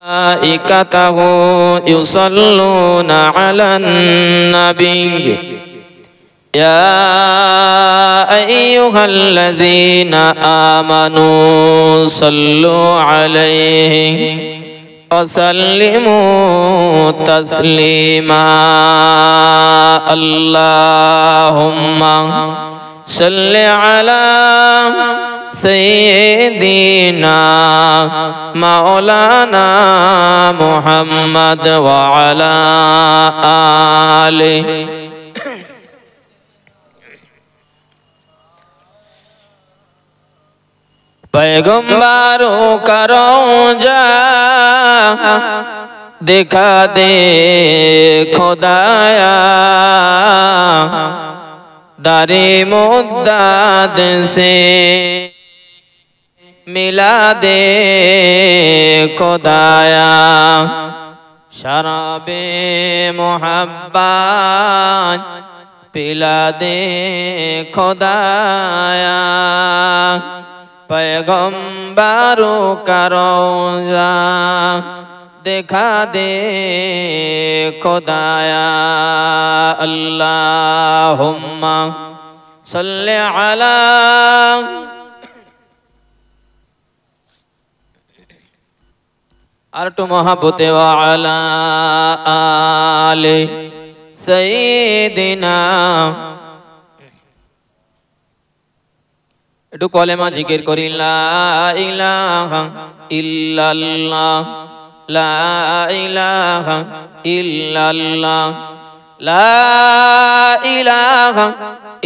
ملائكته يصلون على النبي يا أيها الذين آمنوا صلوا عليه وسلموا تسليما اللهم صل على سيدنا مولانا محمد وعلى آله पैगंबरों का रोजा दिखा दे खुदाया दारे मुद्दाद से मिला दे खुदाया शराबे मोहब्बत पिला दे खुदाया पैगंबरों का रोज़ा दिखा दे खुदाया अल्लाहुम्मा सल्ले अला अर्टु मोहब्बते व अला आले सय्यिदिना একটু কলেমা জিকির করি লা ইলাহা ইল্লাল্লাহ লা ইলাহা ইল্লাল্লাহ লা ইলাহা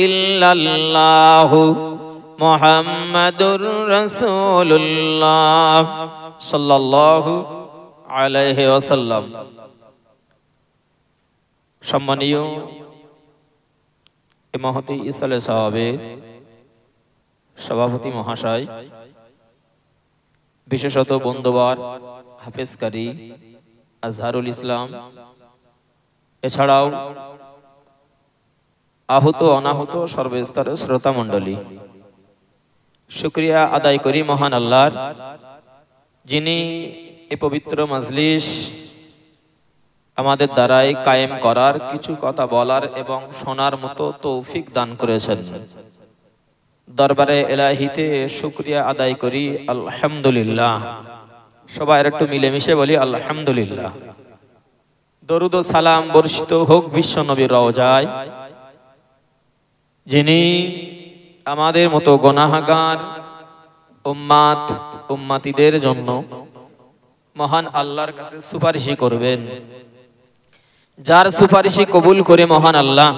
ইল্লাল্লাহু মুহাম্মাদুর রাসূলুল্লাহ সাল্লাল্লাহু আলাইহি ওয়াসাল্লাম। সম্মানীয় এ মহতী ইসালে সাহাবের সভাপতি মহাশয়, বিশেষত বন্ধুবার হাফেজকারী আজহারুল ইসলাম, এছাড়াও আহত অনাহত সর্বস্তরের শ্রোতা মণ্ডলী, শুকরিয়া আদায় করি মহান আল্লাহর, যিনি এ পবিত্র মাজলিস আমাদের দ্বারাই কায়েম করার, কিছু কথা বলার এবং শোনার মতো তৌফিক দান করেছেন। দরবারে এলাহিতে শুকরিয়া আদায় করি আলহামদুলিল্লাহ। সবাই একটু মিলেমিশে বলি আলহামদুলিল্লাহ। দরুদ ও সালাম বর্ষিত হোক বিশ্ব নবীর রওজায়, যিনি আমাদের মতো গুনাহগার উম্মাত উম্মাতিদের জন্য মহান আল্লাহর কাছে সুপারিশ করবেন। যার সুপারিশ কবুল করে মহান আল্লাহ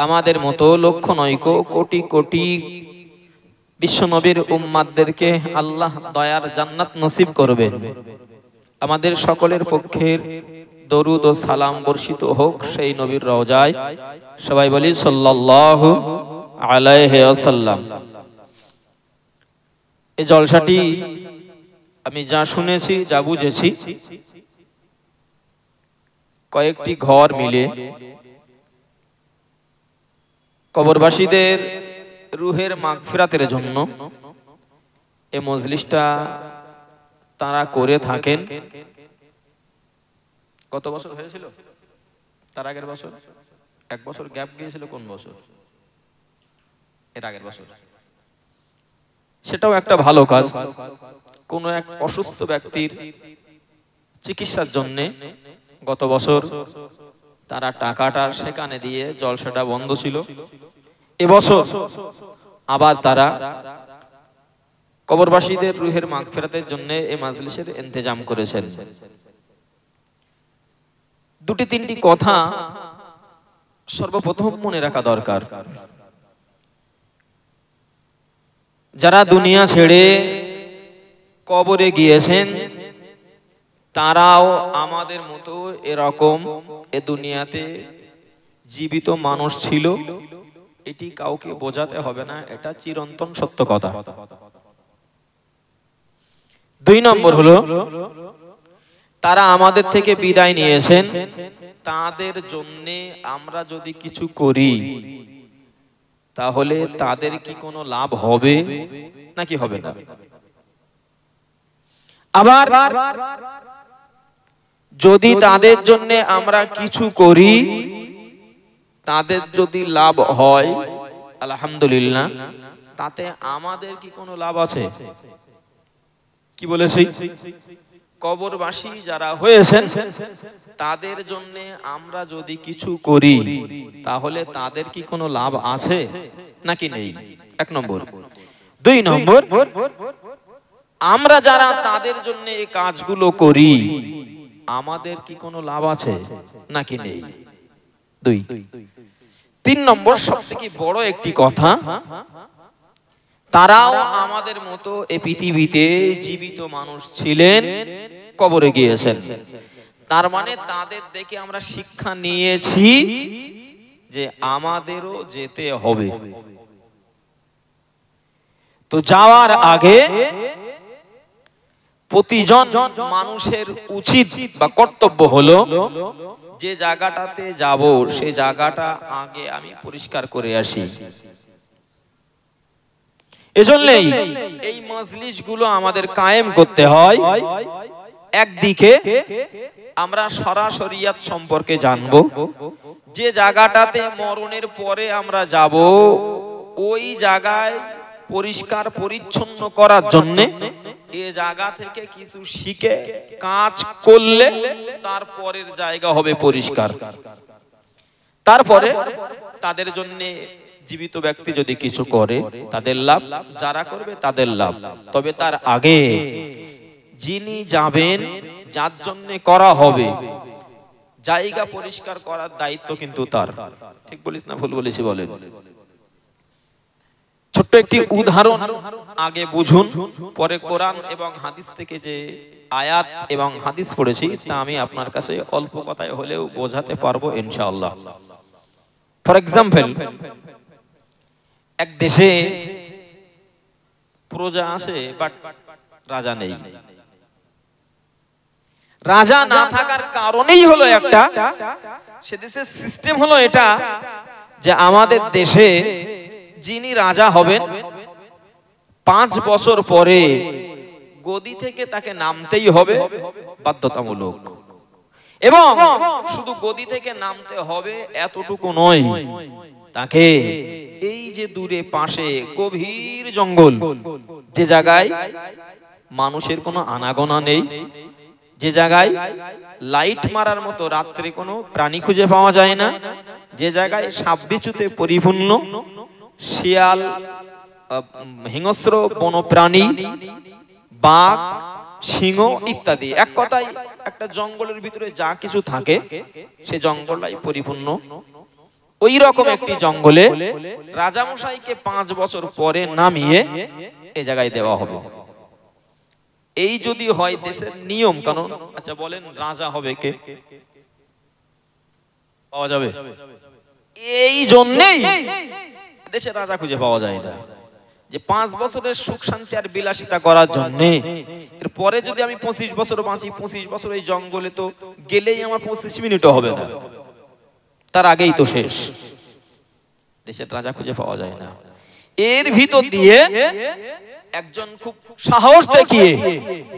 আমাদের মতো লক্ষ নয়কো কোটি কোটি বিশ্বনবীর উম্মাতদেরকে আল্লাহ দয়ার জান্নাত নসিব করবেন। আমাদের সকলের পক্ষের দরুদ ও সালাম বর্ষিত হোক সেই নবীর রওজায়। সবাই বলি সাল্লাল্লাহু আলাইহি ওয়াসাল্লাম। এই জলসাটি আমি যা শুনেছি, যা বুঝেছি, কয়েকটি ঘর মিলে কবরবাসীদের রুহের মাগফিরাতের জন্য এই মজলিসটা তারা করে থাকেন। কত বছর হয়েছিল? তার আগের বছর এক বছর গ্যাপ গিয়েছিল। কোন বছর? এর আগের বছর। সেটাও একটা ভালো কাজ। কোন এক অসুস্থ ব্যক্তির চিকিৎসার জন্য গত বছর তারা টাকাটা সেখানে দিয়ে জলসাটা বন্ধ ছিল। এবছর আবার তারা কবরবাসীদের রুহের মাগফিরাতের জন্য এই মাজলিসের ইন্তজাম করেছেন। দুটি তিনটি কথা সর্বপ্রথম মনে রাখা দরকার। যারা দুনিয়া ছেড়ে কবরে গিয়েছেন তারাও আমাদের মতো এরকম এ দুনিয়াতে জীবিত মানুষ ছিল, এটি কাউকে বোঝাতে হবে না, এটা চিরন্তন সত্য কথা। দুই নম্বর হলো, তারা আমাদের থেকে বিদায় নিয়েছেন, তাদের জন্য আমরা যদি কিছু করি তাহলে তাদের কি কোনো লাভ হবে নাকি হবে না? আবার যদি তাদের জন্য আমরা কিছু করি, তাদের যদি লাভ হয় আলহামদুলিল্লাহ, তাতে আমাদের কি কোনো লাভ আছে? কি বলেছি? কবরবাসী যারা হয়েছেন তাদের জন্য আমরা যদি কিছু করি তাহলে তাদের কি কোনো লাভ আছে নাকি নেই? এক নম্বর। দুই নম্বর, আমরা যারা তাদের জন্য এই কাজগুলো করি আমাদের কি কোনো লাভ আছে নাকি নেই? দুই। তিন নম্বর, সবথেকে বড় একটি কথা, তারাও আমাদের মতো এই পৃথিবীতে জীবিত মানুষ ছিলেন, কবরে গিয়েছেন। তার মানে তাদের দেখে আমরা শিক্ষা নিয়েছি যে আমাদেরও যেতে হবে। তো যাওয়ার আগে প্রতিজন মানুষের উচিত বা কর্তব্য হলো যে জায়গাটাতে যাব সেই জায়গাটা আগে আমি পরিষ্কার করে আসি। এজন্যই এই মজলিসগুলো আমাদের কায়েম করতে হয়। একদিকে আমরা শরিয়ত সম্পর্কে জানবো, যে জায়গাটাতে মরণের পরে আমরা যাব ওই জায়গায় পরিষ্কার পরিচ্ছন্ন করার জন্য এই জায়গা থেকে কিছু শিখে কাজ করলে তারপরের জায়গা হবে পরিষ্কার। তারপরে তাদের জন্য জীবিত ব্যক্তি যদি কিছু করে তাদের লাভ, যারা করবে তাদের লাভ। তবে তার আগে যিনি যাবেন, যার জন্য করা হবে, জায়গা পরিষ্কার করার দায়িত্ব কিন্তু তার। ঠিক বলিস না ভুল বলেছি বলেন? ছোট্ট একটি উদাহরণ আগে বুঝুন, পরে কোরআন এবং হাদিস থেকে যে আয়াত এবং হাদিস পড়েছি তা আমি আপনার কাছে অল্প কথায় হলেও বোঝাতে পারবো ইনশাআল্লাহ। ফর এক্সাম্পল, এক দেশে প্রজা আছে বাট রাজা নেই। রাজা না থাকার কারণেই হলো একটা, সে দেশের সিস্টেম হলো এটা যে আমাদের দেশে যিনি রাজা হবেন 5 বছর পরে গদি থেকে তাকে নামতেই হবে বাধ্যতামূলক। এবং শুধু গদি থেকে নামতে হবে এতটুকু নয়, তাকে এই যে দূরে পাশে গভীর জঙ্গল, যে জায়গায় মানুষের কোনো আনাগোনা নেই, যে জায়গায় লাইট মারার মতো রাত্রে কোনো প্রাণী খুঁজে পাওয়া যায় না, যে জায়গায় সাপ বিচ্ছুতে পরিপূর্ণ, শিয়াল, হিংস্র বন্যপ্রাণী, বাঘ, সিংহ ইত্যাদি, এক কথায় একটা জঙ্গলের ভিতরে যা কিছু থাকে সে জঙ্গলটাই পরিপূর্ণ। ওই রকম একটি জঙ্গলে রাজামশাইকে 5 বছর পরে নামিয়ে এই জায়গায় দেওয়া হবে। এই যদি হয় দেশের নিয়ম কানুন, আচ্ছা বলেন রাজা হবে কে? পাওয়া যাবে? এই জন্যই দেশে রাজা খুঁজে পাওয়া যায় না, যে 5 বছরের সুখ শান্তি আর বিলাসিতা করার জন্য। এর পরে যদি আমি 25 বছর বাঁচি, 25 বছর এই জঙ্গলে তো গেলেই আমার 25 মিনিটও হবে না, তার আগেই তো শেষ। দেশের রাজা খুঁজে পাওয়া যায় না। এর ভিতর দিয়ে একজন খুব সাহস দেখিয়ে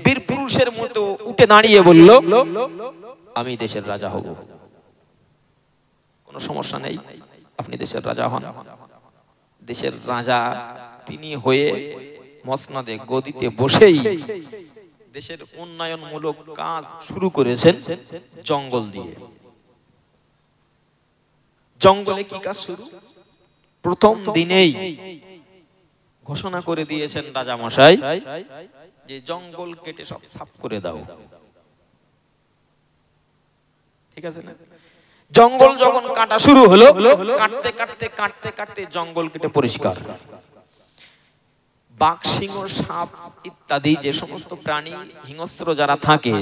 বীর পুরুষের মতো উঠে দাঁড়িয়ে বলল, আমি দেশের রাজা হব। কোনো সমস্যা নেই, আপনি দেশের রাজা হন। দেশের রাজা তিনি হয়ে মসনদে গদিতে বসেই দেশের উন্নয়নমূলক কাজ শুরু করেছেন জঙ্গল দিয়ে। জঙ্গলে কি কাজ শুরু? প্রথম দিনেই ঘোষণা করে দিয়েছেন রাজা মশাই যে জঙ্গল কেটে সব সাফ করে দাও। ঠিক আছে না? জঙ্গল যখন কাটা শুরু হলো, কাটতে কাটতে কাটতে কাটতে জঙ্গল কেটে পরিষ্কার। বাঘ, সিংহ, সাপ ইত্যাদি যে সমস্ত প্রাণী হিংস্র যারা থাকে,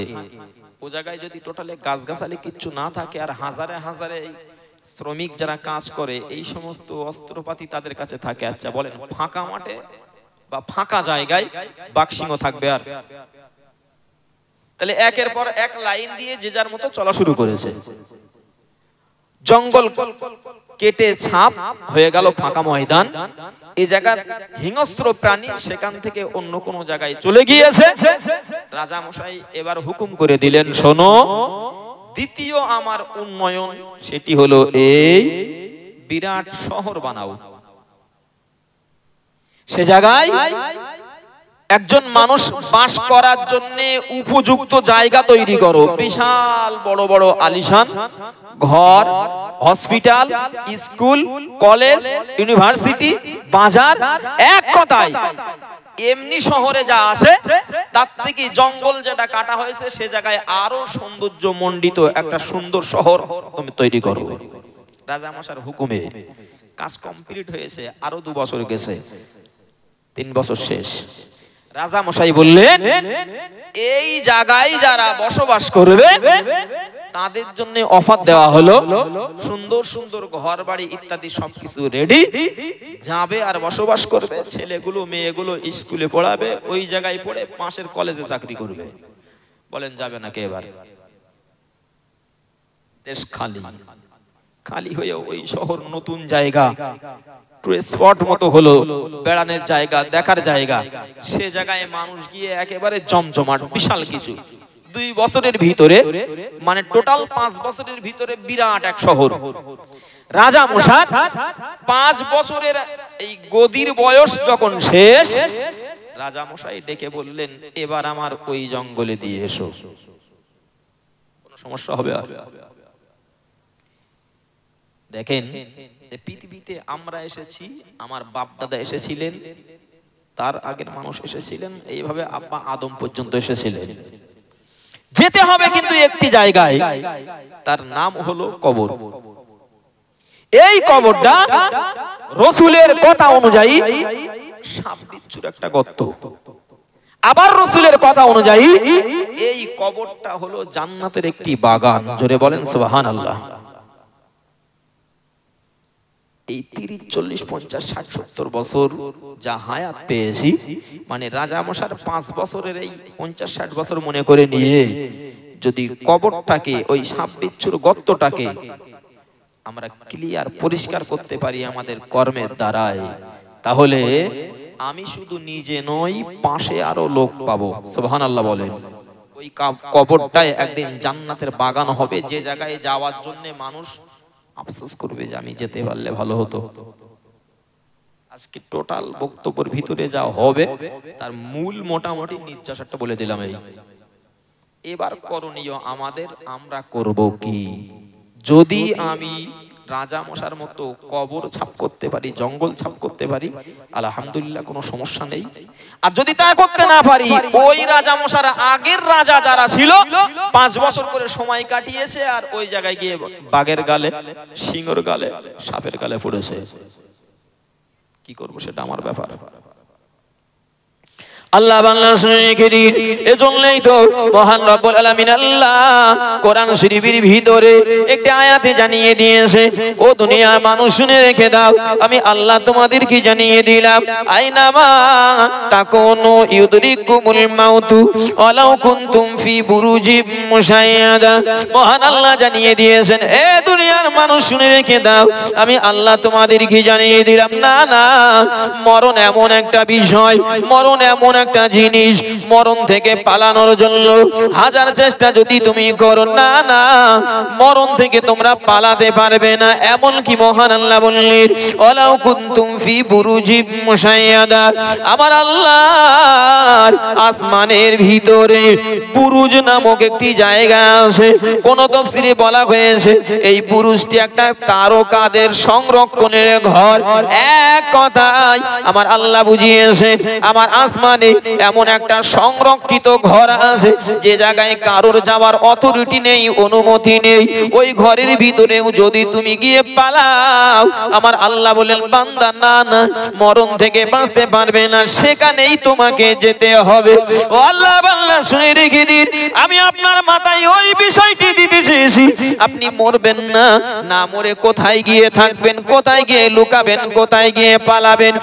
ও জায়গায় যদি টোটালে গাছগাছালি কিচ্ছু না থাকে আর হাজারে হাজারে শ্রমিক যারা কাজ করে, এই সমস্ত অস্ত্রপাতি তাদের কাছে থাকে, আচ্ছা বলেন ফাঁকা মাঠে বা ফাঁকা জায়গায় বাঘ সিংহ থাকবে? আর তাহলে একের পর এক লাইন দিয়ে যে যার মতো চলা শুরু করেছে। জঙ্গল কেটে ছাপ হয়ে গেল ফাঁকা ময়দান। এই জায়গার হিংস্র প্রাণী সেখান থেকে অন্য কোনো জায়গায় চলে গিয়েছে। রাজা মশাই এবার হুকুম করে দিলেন, শোনো, দ্বিতীয় আমার উন্নয়ন সেটি হলো এই বিরাট শহর বানাও। সে জায়গায় একজন মানুষ বাস করার জন্য উপযুক্ত জায়গা তৈরি করো, বিশাল বড় বড় আলিশান ঘর, হসপিটাল, স্কুল, কলেজ, ইউনিভার্সিটি, বাজার, এক কথায় এমনি শহরে যা আছে তার থেকে জঙ্গল যেটা কাটা হয়েছে সে জায়গায় আরো সৌন্দর্য মণ্ডিত একটা সুন্দর শহর তুমি তৈরি করো। রাজা মশার হুকুমে কাজ কমপ্লিট হয়েছে, আরো 2 বছর গেছে, 3 বছর শেষ। রাজা মশাই বললেন, এই জায়গায় যারা বসবাস করবে তাদের জন্য অফার দেওয়া হলো, সুন্দর সুন্দর ঘর বাড়ি ইত্যাদি সবকিছু রেডি, যাবে আর বসবাস করবে, ছেলেগুলো মেয়েগুলো স্কুলে পড়াবে, ওই জায়গায় পড়ে পাশের কলেজে চাকরি করবে। বলেন যাবে নাকি? এবার দেশ খালি খালি হয়ে ওই শহর নতুন জায়গা, স্পট মতো হলো, বেড়ানোর জায়গা, দেখার জায়গা। সে জায়গায় মানুষ গিয়ে একেবারে জমজমাট, বিশাল কিছু। 2 বছরের ভিতরে, মানে টোটাল 5 বছরের ভিতরে বিরাট এক শহর। রাজা মশাই 5 বছরের এই গদির বয়স যখন শেষ, রাজা মশাই ডেকে বললেন, এবার আমার ওই জঙ্গলে দিয়ে এসো, কোনো সমস্যা হবে আর? দেখেন, পৃথিবীতে আমরা এসেছি, আমার বাপ দাদা এসেছিলেন, তার আগের মানুষ এসেছিলেন, এইভাবে আব্বা আদম পর্যন্ত এসেছিলেন। যেতে হবে কিন্তু একটি জায়গায়, তার নাম হলো কবর। এই কবরটা রাসূলের কথা অনুযায়ী সাপ বিচ্ছুর একটা গর্ত, আবার রাসূলের কথা অনুযায়ী এই কবরটা হলো জান্নাতের একটি বাগান। জোরে বলেন সুবহানাল্লাহ। এই 30, 40, 50, 60, 70 বছর যা হায়াত পেয়েছি, মানে রাজা মশার 5 বছরের এই 50, 60 বছর মনে করে নিয়ে যদি কবরটাকে, ওই সাপ বিচ্ছুর গর্তটাকে আমরা ক্লিয়ার পরিষ্কার করতে পারি আমাদের কর্মের দ্বারাই, তাহলে আমি শুধু নিজে নই, পাশে আরো লোক পাবো। সুবহানাল্লাহ বলেন। ওই কবরটাই একদিন জান্নাতের বাগান হবে, যে জায়গায় যাওয়ার জন্য মানুষ আফসোস করবে যে আমি যেতে পারলে ভালো হতো। আজকে টোটাল বক্তব্যের ভিতরে যা হবে তার মূল মোটামুটি নির্যাসটা বলে দিলাম। এবার করণীয় আমাদের, আমরা করব কি? যদি আমি রাজা মশার মতো কবর ছাপ করতে পারি, জঙ্গল ছাপ করতে পারি, আলহামদুলিল্লাহ, কোনো সমস্যা নেই। আর যদি তা করতে না পারি, ওই রাজা মশার আগের রাজা যারা ছিল 5 বছর করে সময় কাটিয়েছে, আর ওই জায়গায় গিয়ে বাঘের গালে, সিংহের গালে, সাপের গালে পড়েছে, কি করব সেটা আমার ব্যাপার। আল্লাহ বাংলা শুনে রেখে দিন। এজন্যই তো মহান রব্বুল আলামিন আল্লাহ কোরআন শরীফের ভিতরে একটা আয়াতে জানিয়ে দিয়েছে, ও দুনিয়ার মানুষ শুনে রেখে দাও, আমি আল্লাহ তোমাদেরকে জানিয়ে দিলাম, আইনামা তাকুনু ইউদরিকুমুল মাউতু ওয়ালাউ কুনতুম ফি বুরুজিম মুশাইয়াদা। মহান আল্লাহ জানিয়ে দিয়েছেন, এ দুনিয়ার মানুষ শুনে রেখে দাও, আমি আল্লাহ তোমাদেরকে জানিয়ে দিলাম, না না, মরণ এমন একটা বিষয়, মরণ এমন একটা জিনিস, মরণ থেকে পালানোর জন্য হাজার চেষ্টা যদি তুমি করো, না না, মরণ থেকে তোমরা পালাতে পারবে না। এমন কি মহান আল্লাহ বললেন, ওয়ালাউ কুনতুম ফি বুরুজিম মুশাইয়াদা, আমার আল্লাহর আসমানের ভিতরে বুরুজ নামক একটি জায়গা আছে। কোন তাফসীরে বলা হয়েছে এই বুরুজটি একটা তারকাদের সংরক্ষণের ঘর। এক কথায় আমার আল্লাহ বুঝিয়েছেন, আমার আসমানে এমন একটা সংরক্ষিত ঘর আছে যে জায়গায় কারোর যাওয়ার অথরিটি নেই, অনুমতি নেই। ওই ঘরের ভিতরেও যদি তুমি গিয়ে পালাও, আমার আল্লাহ বলেন, বান্দা, না না, মরণ থেকে বাঁচতে পারবে না, সেখানেই তোমাকে যেতে হবে। ও আল্লাহ বান্দা শুনে রেখে দিন, আমি আপনার মাথায় ওই বিষয়টি দিতে চেয়েছি, আপনি মরবেন না, না মরে কোথায় গিয়ে থাকবেন, কোথায় গিয়ে লুকাবেন, কোথায় গিয়ে পালাবেন?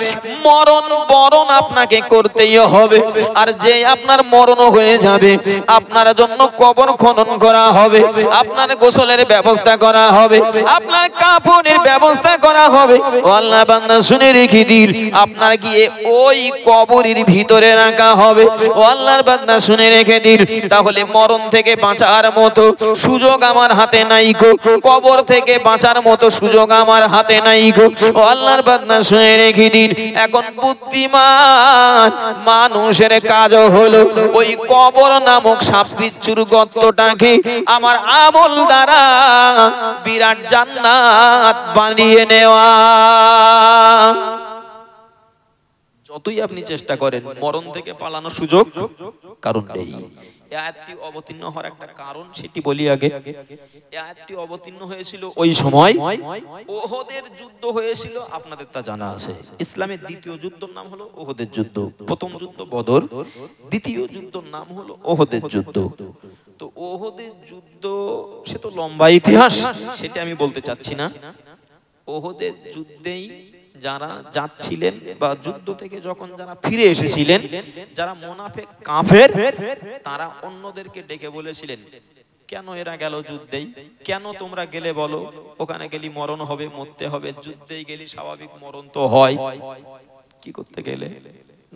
মরণ বরণ আপনাকে করতেই হবে। হবে, আর যে আপনার মরণ হয়ে যাবে আপনার জন্য কবর খনন করা হবে, আপনার গোসলের ব্যবস্থা করা হবে, আপনার কাফনের ব্যবস্থা করা হবে। ও আল্লাহ বান্দা শুনে রেখে দিন, আপনার গিয়ে ওই কবরের ভিতরে রাখা হবে। ও আল্লাহর বান্দা শুনে রেখে দিন, তাহলে মরণ থেকে বাঁচার মতো সুযোগ আমার হাতে নাই গো, কবর থেকে বাঁচার মতো সুযোগ আমার হাতে নাই গো। ও আল্লাহর বান্দা শুনে রেখে দিন, এখন বুদ্ধিমান মানুষের কাজ হলো ওই কবর নামক সাপ বিচ্ছুর গর্তটাকে আমার আমল দ্বারা বিরাট জান্নাত বানিয়ে নেওয়া। যতই আপনি চেষ্টা করেন মরণ থেকে পালানোর সুযোগ কারণ নেই। এই আয়াতটি অবতীর্ণ হওয়ার একটা কারণ সেটি বলি আগে। এই আয়াতটি অবতীর্ণ হয়েছিল ওই সময় ওহদের যুদ্ধ হয়েছিল, আপনাদের তা জানা আছে। ইসলামের দ্বিতীয় যুদ্ধের নাম হলো ওহদের যুদ্ধ। প্রথম যুদ্ধ বদর, দ্বিতীয় যুদ্ধের নাম হলো ওহদের যুদ্ধ। তো ওহদের যুদ্ধ সে তো লম্বা ইতিহাস, সেটা আমি বলতে চাচ্ছি না। ওহদের যুদ্ধেই যারা যাচ্ছিলেন বা যুদ্ধ থেকে যখন যারা ফিরে এসেছিলেন, যারা মুনাফিক কাফের, তারা অন্যদেরকে ডেকে বলেছিলেন, কেন এরা গেল যুদ্ধেই, কেন তোমরা গেলে বলো, ওখানে গেলি মরণ হবে, মরতে হবে, যুদ্ধেই গেলি স্বাভাবিক মরণ তো হয়, কি করতে গেলে,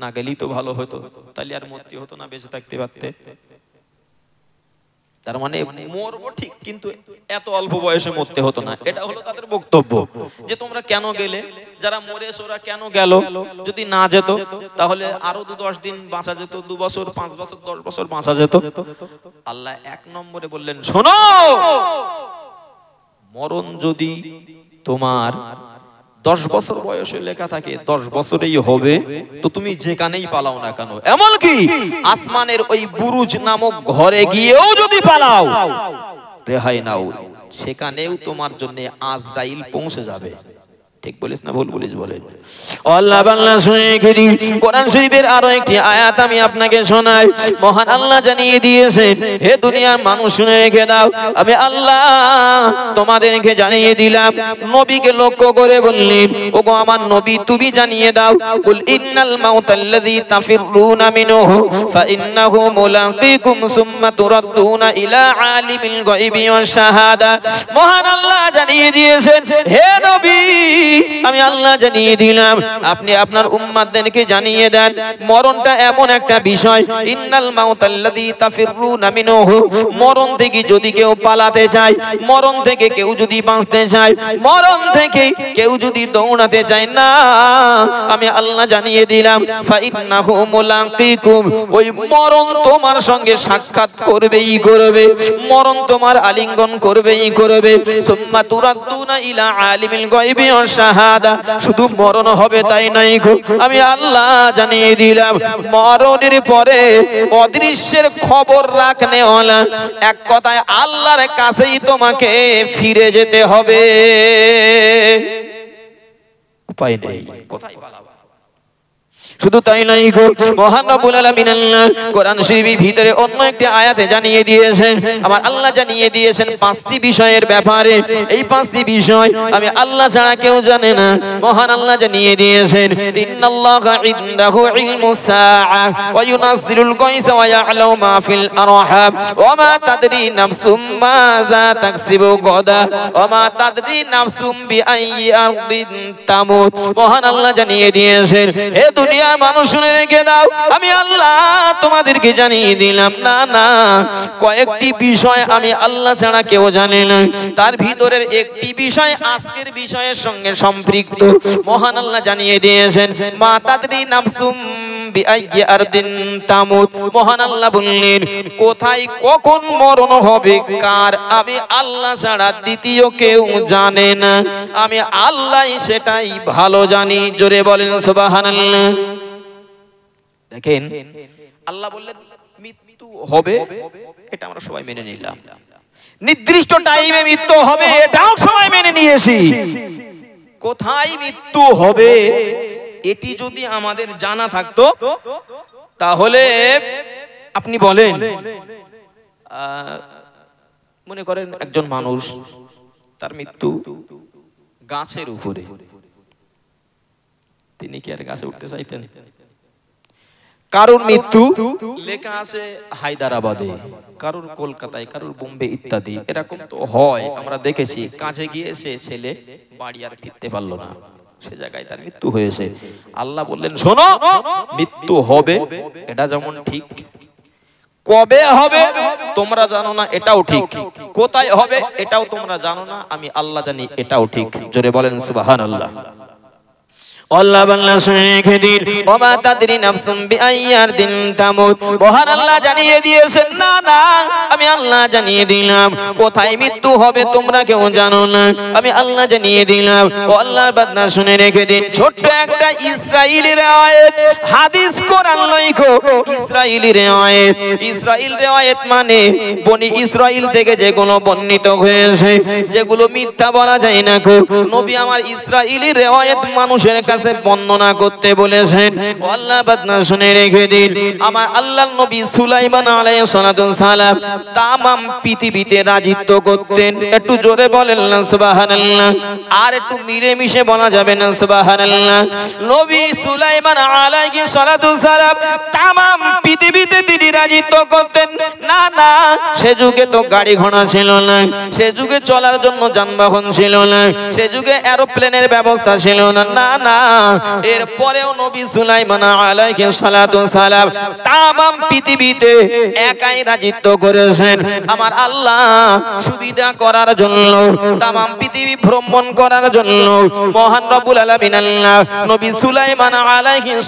না গেলেই তো ভালো হতো, তাহলে আর মরতে হতো না, বেঁচে থাকতে পারতে। তার মানে মরবো ঠিক, কিন্তু এত অল্প বয়সে মরতে হতো না, এটা হলো তাদের বক্তব্য। যে তোমরা কেন গেলে, যারা মরেছে ওরা কেন গেল, যদি না যেত তাহলে আরো 2-10 দিন বাঁচা যেত, 2 বছর 5 বছর 10 বছর বাঁচা যেত। আল্লাহ 1 নম্বরে বললেন, শোনো, মরণ যদি তোমার 10 বছর বয়সে লেখা থাকে 10 বছরেই হবে, তো তুমি যেখানেই পালাও না কেন, এমনকি আসমানের ওই বুরুজ নামক ঘরে গিয়েও যদি পালাও, রেহাই নাও, সেখানেও তোমার জন্য আজরাইল পৌঁছে যাবে। ঠিক বলিস না ভুল বলিস বলেন? আল্লাহ বাংলা শুনে রেখে দিন, কোরআন শরীফের আরো একটি আয়াত আমি আপনাকে শোনাই। মহান আল্লাহ জানিয়ে দিয়েছেন, হে দুনিয়ার মানুষ শুনে রেখে দাও, আমি আল্লাহ তোমাদেরকে জানিয়ে দিলাম। নবীকে লক্ষ্য করে বললেন, ওগো আমার নবী তুমি জানিয়ে দাও, কুল ইন্নাল মাউতাল্লাযী তাফিরুনা মিনহু ফাইন্নাহু মুলাকিকুম সুম্মা তুরাদ্দুনা ইলা আলিমিল গায়বি ওয়াশ শাহাদা। মহান আল্লাহ জানিয়ে দিয়েছেন, হে নবী আমি আল্লাহ জানিয়ে দিলাম, আপনি আপনার উম্মতদেরকে জানিয়ে দেন, মরণটা এমন একটা বিষয়, ইন্নাল মাউতাল্লাযী তাফিরুনা মিনহু, মরণ থেকে যদি কেউ পালাতে চায়, মরণ থেকে কেউ যদি বাঁচতে চায়, মরণ থেকে কেউ যদি দৌড়াতে চায় না, আমি আল্লাহ জানিয়ে দিলাম, ফাইন্নাহু মুলাকিকুম, ওই মরণ তোমার সঙ্গে সাক্ষাৎ করবেই করবে, মরণ তোমার আলিঙ্গন করবেই করবে। সুম্মা তুরাদ্দুনা ইলা আলিমিল গায়বি ওয়াশ শাহাদা, শুধু মরণ হবে তাই নয় গো, আমি আল্লাহ জানিয়ে দিলাম, মরণের পরে অদৃশ্যের খবর রাখনে ওয়ালা, এক কথায় আল্লাহর কাছেই তোমাকে ফিরে যেতে হবে, উপায় নেই, কোথায় পালাবা। শুধু তাই নয় গো, মহান রব্বুল আলামিন আল্লাহ কোরআন শরীফের ভিতরে অন্য একটি আয়াতে জানিয়ে দিয়েছেন, আমার আল্লাহ জানিয়ে দিয়েছেন 5টি বিষয়ের ব্যাপারে। এই 5টি বিষয় আমি আল্লাহ ছাড়া কেউ জানে না। মহান আল্লাহ জানিয়ে দিয়েছেন, ইন্নাল্লাহা ইনদাহু ইলমুস সাআ ওয়া ইউনাজ্জিলুল গায়সা ওয়া ইয়া'লামু মা ফিল আরহাম ওয়া মা তাদরি নাফসুম মাযা তাকসিবু গাদা ওয়া মা তাদরি নাফসুম বিআইয়ি আরদিন তামুত। মহান আল্লাহ জানিয়ে দিয়েছেন, হে দুনিয়া মানুষ শুনে রেখে দাও, আমি আল্লাহ তোমাদেরকে জানিয়ে দিলাম, না না, কয়েকটি বিষয় আমি আল্লাহ ছাড়া কেউ জানে না, তার ভিতরের একটি বিষয় আজকের বিষয়ের সঙ্গে সম্পৃক্ত। মহান আল্লাহ জানিয়ে দিয়েছেন, মা তাদরি নাফসুম বিআইয়ি আরদিন তামুত। মহান আল্লাহ বললেন, কোথায় কখন মরণ হবে কার, আমি আল্লাহ ছাড়া দ্বিতীয় কেউ জানে না, আমি আল্লাহই সেটাই ভালো জানি। জোরে বলেন সুবহানাল্লাহ। দেখেন আল্লাহ বললেন মৃত্যু হবে, এটা আমরা সবাই মেনে নিলাম, নির্দিষ্ট টাইমে মৃত্যু হবে এটাও সবাই মেনে নিয়েছি। কোথায় মৃত্যু হবে এটি যদি আমাদের জানা থাকতো, তাহলে আপনি বলেন, মনে করেন একজন মানুষ, তার মৃত্যু গাছের উপরে, তিনি কি আর গাছে উঠতে চাইতেন? কারোর মৃত্যু লেখা আছে হায়দ্রাবাদে, কারোর কলকাতায়, কারোর বোম্বে ইত্যাদি। এরকম তো হয়, আমরা দেখেছি। কাজে গিয়েছে ছেলে, বাড়ি আর ফিরতে পারলো না, সে জায়গায় তার মৃত্যু হয়েছে। আল্লাহ বললেন শোনো, মৃত্যু হবে, এটা যেমন ঠিক, কবে হবে তোমরা জানো না, এটাও ঠিক, কোথায় হবে এটাও তোমরা জানো না, আমি আল্লাহ জানি, এটাও ঠিক। জোরে বলেন সুবহানাল্লাহ। আল্লাহ বাংলা শুনে রেখে দিন, ওমা তাদরি নাফসুম বিআইয়ার দিন তামুত। মহান আল্লাহ জানিয়ে দিয়েছেন, না না, আমি আল্লাহ জানিয়ে দিলাম কোথায় মৃত্যু হবে তোমরা কেউ জানো না, আমি আল্লাহ জানিয়ে দিলাম। ও আল্লাহর বান্দা শুনে রেখে দিন, ছোট্ট একটা ইসরাইলের আয়াত, হাদিস কোরআন লইখো, ইসরাইলের আয়াত। ইসরাইলের আয়াত মানে বনি ইসরাইল থেকে যেগুলো বর্ণিত হয়েছে, যেগুলো মিথ্যা বলা যায় না গো। নবী আমার ইসরাইলের আয়াত মানুষের কাছে বর্ণনা করতে বলেছেন। আল্লাহ বাদনা শুনে রেখে দিন, আমার আল্লাহর নবী সুলাইমান আলাইহিস সালাম তামাম পৃথিবীতে রাজত্ব করতেন। একটু জোরে বলেন না সুবহানাল্লাহ, আর একটু মিলে মিশে বলা যাবে না সুবহানাল্লাহ। নবী সুলাইমান আলাইহিস সালাম তামাম পৃথিবীতে তিনি রাজত্ব করতেন। না না, সে যুগে তো গাড়ি ঘোড়া ছিল না, সে যুগে চলার জন্য যানবাহন ছিল না, সে যুগে এরোপ্লেনের ব্যবস্থা ছিল না। না না, এরপরেও নবী সুলাইমান আলাইহিস সালাম তামাম পৃথিবীতে একাই রাজত্ব করেছেন। আমার আল্লাহ সুবিধা করার জন্য, তামাম পৃথিবী ভ্রমণ করার জন্য মহান রব্বুল আলামিন আল্লাহ নবী সুলাইমান আলাইহিস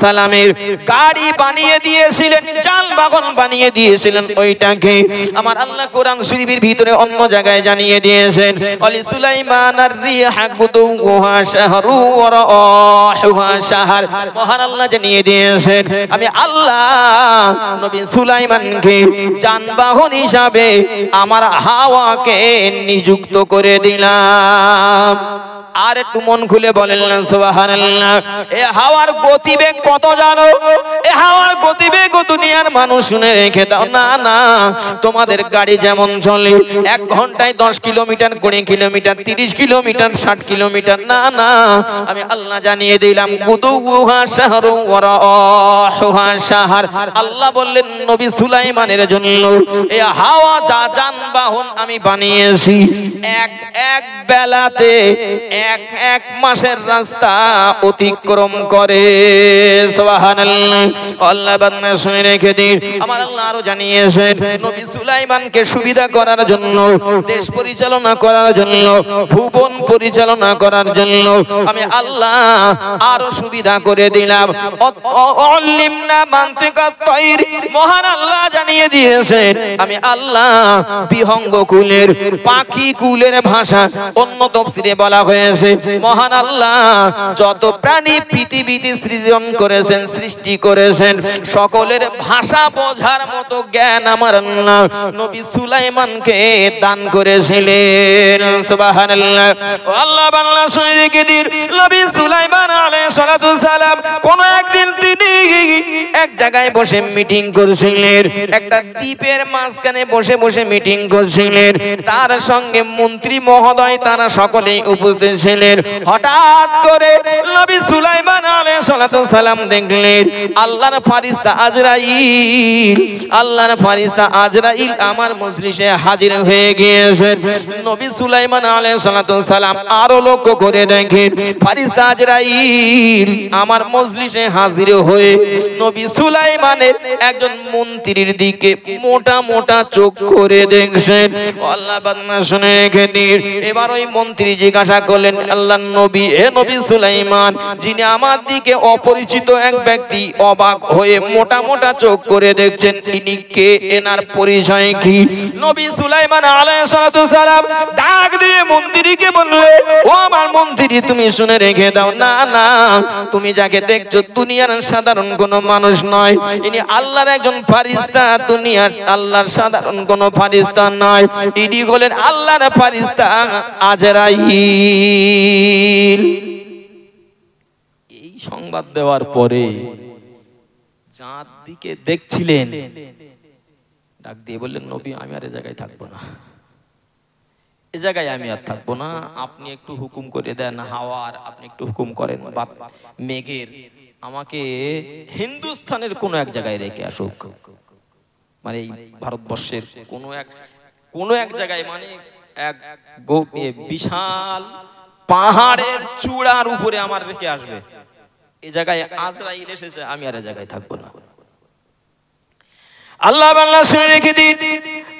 সালামের গাড়ি বানিয়ে দিয়েছিলেন, যানবাহন বানিয়ে দিয়েছিলেন। ওইটাকে আমার আল্লাহ কোরআন শরীফের ভিতরে অন্য জায়গায় জানিয়ে দিয়েছেন, অলি সুলাইমান আর-রিহা গুদুহা শাহরু ওয়া রাহুহা শাহর। মহান আল্লাহ জানিয়ে দিয়েছেন, আমি আল্লাহ নবী সুলাইমানকে যানবাহন হিসাবে আমার হাওয়াকে নিযুক্ত করে দিলাম। আর একটু মন খুলে বলেন না সুবহানাল্লাহ। এই হাওয়ার গতিবেগ কত জানো? এই হাওয়ার গতিবেগ দুনিয়ার মানুষ শুনে রেখে দাও। না না, তোমাদের গাড়ি যেমন চলে 1 ঘন্টায় 10 কিলোমিটার, 20 কিলোমিটার, 30 কিলোমিটার, 60 কিলোমিটার। না না, আমি আল্লাহ জানিয়ে দিলাম গুদুহা শাহরু ওয়া রাহুহা শাহর। আল্লাহ বললেন নবী সুলাইমানের জন্য এই হাওয়া যা যানবাহন আমি বানিয়েছি, এক বেলাতে এক মাসের রাস্তা অতিক্রম করে। সুবহানাল্লাহ। আল্লাহ বান্দা শুনে রেখে দিন, আমার আল্লাহ আরো জানিয়েছেন নবী সুলাইমানকে সুবিধা করার জন্য, দেশ পরিচালনা করার জন্য, ভুবন পরিচালনা করার জন্য আমি আল্লাহ আরো সুবিধা করে দিলাম। আল্লিমনা মানতিকাত তাইর। মহান আল্লাহ জানিয়ে দিয়েছেন, আমি আল্লাহ বিহঙ্গ কুলের, পাখি কুলের ভাষা অন্য তাফসীরে বলা হয়েছে, মহান আল্লাহ যত প্রাণী পৃথিবীতে সৃজন করেছেন, সৃষ্টি করেছেন, সকলের ভাষা বোঝার মতো জ্ঞান আমার আল্লাহ নবী সুলাইমানকে দান করেছিলেন। সুবহানাল্লাহ। আল্লাহ বাংলা শুনে রেখে দিন, নবী সুলাইমান আলাইহিস সালাম কোন একদিন তিনি এক জায়গায় বসে মিটিং করছিলেন, একটা দ্বীপের মাঝখানে বসে বসে মিটিং করছিলেন। তার সঙ্গে মন্ত্রী মহোদয় তারা সকলেই উপস্থিত ছিলেন। হঠাৎ করে নবী সুলাইমান আলাইহিস সালাম দেখলেন আল্লাহর ফেরেশতা আজরাইল, আল্লাহর ফেরেশতা আজরাইল আমার মজলিসে হাজির হয়ে গিয়েছেন। নবী সুলাইমান আলাইহিস সালাম আরো লক্ষ্য করে দেখেন ফেরেশতা আজরাইল আমার মজলিসে হাজির হয়ে নবী সুলাইমানের একজন মন্ত্রীর দিকে মোটা মোটা চোখ করে দেখছেন। আল্লাহ বান্দা শুনে রেখে দিন, এবার ওই মন্ত্রী জিজ্ঞাসা করলেন, আল্লাহর নবী, হে নবী সুলাইমান, যিনি আমার দিকে অপরিচিত এক ব্যক্তি অবাক হয়ে মোটা মোটা চোখ করে দেখছেন, ইনি কে, এনার পরিচয় কি? নবী সুলাইমান আলাইহিস সালাম ডাক দিয়ে মন্ত্রীকে বললে, ও আমার মন্ত্রী, তুমি শুনে রেখে দাও, না না, তুমি যাকে দেখছো দুনিয়ার সাধারণ কোনো মানুষ নয়, ইনি আল্লাহর একজন ফেরেশতা, দুনিয়ার আল্লাহর সাধারণ কোনো ফেরেশতা নয়, ইনি হলেন আল্লাহর ফেরেশতা আজরাইল। এই সংবাদ দেওয়ার পরে যার দিকে দেখছিলেন ডাক দিয়ে বললেন, নবী, আমি আর এই জায়গায় থাকবো না, এ জায়গায় আমি আর থাকবো না, আপনি একটু হুকুম করে দেন হাওয়ার, আপনি একটু হুকুম করেন মেঘের, আমাকে হিন্দুস্তানের কোন এক জায়গায় রেখে আসুক, মানে এই ভারতবর্ষের কোন এক জায়গায়, মানে এক বিশাল পাহাড়ের চূড়ার উপরে আমার রেখে আসবে। এই জায়গায় আজরাইল এসেছে, আমি আর এই জায়গায় থাকবো না। আল্লাহ বান্দা শুনে রেখে দিন,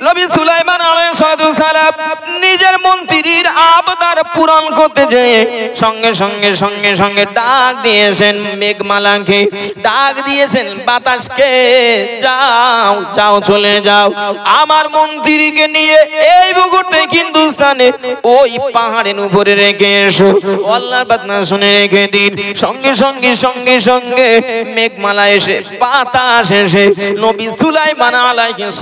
নবী সুলাইমান আলাইহিস সালাম নিজের মন্ত্রীর আবদার পূরণ করতে যেয়ে সঙ্গে সঙ্গে সঙ্গে সঙ্গে ডাক দিয়েছেন মেঘমালাকে, ডাক দিয়েছেন বাতাসকে, যাও যাও চলে যাও আমার মন্ত্রীকে নিয়ে এই মুহূর্তে হিন্দুস্তানে ওই পাহাড়ের উপরে রেখে এসো। আল্লাহর বান্দা শুনে রেখে দিন, সঙ্গে সঙ্গে সঙ্গে সঙ্গে মেঘমালা এসে বাতাস এসে নবী সুলাইমান আলাইহিস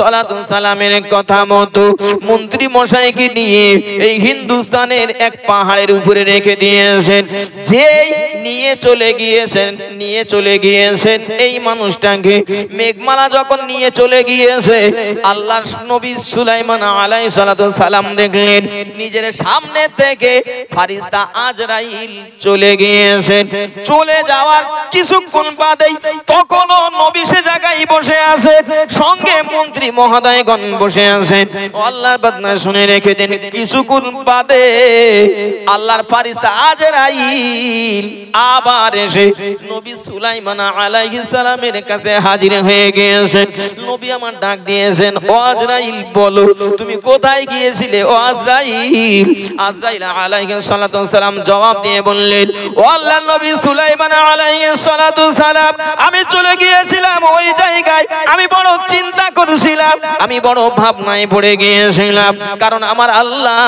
সালামের কথা মতো মন্ত্রী মশাইকে নিয়ে এই হিন্দুস্তানের এক পাহাড়ের উপরে রেখে দিয়েছেন। যেই নিয়ে চলে গিয়েছেন এই মানুষটাকে, মেঘমালা যখন নিয়ে চলে গিয়েছে, আল্লাহর নবী সুলাইমান আলাইহিস সালাম দেখলেন নিজের সামনে থেকে ফারিস্তা আজরাইল চলে গিয়েছেন। চলে যাওয়ার কিছুক্ষণ বাদেই তখনও নবী সে জায়গায় বসে আছে, সঙ্গে মন্ত্রী মহোদয়গণ বসে আছেন। আল্লাহর বান্দা শুনে রেখে দেন, কিছুক্ষণ বাদে আল্লাহর ফারিস্তা আজরাইল আবার এসে নবী সুলাইমান আলাইহিস সালামের কাছে হাজির হয়ে গিয়েছেন। নবী আমার ডাক দিয়েছেন, ও আজরাইল বলো তুমি কোথায় গিয়েছিলে? ও আজরাইল। আজরাইল আলাইহিস সালাম জবাব দিয়ে বললেন, ও আল্লাহর নবী সুলাইমান আলাইহিস সালাম, আমি চলে গিয়েছিলাম ওই জায়গায়, আমি বড় চিন্তা করেছিলাম, আমি বড় ভাবনায় পড়ে গিয়েছিলাম, কারণ আমার আল্লাহ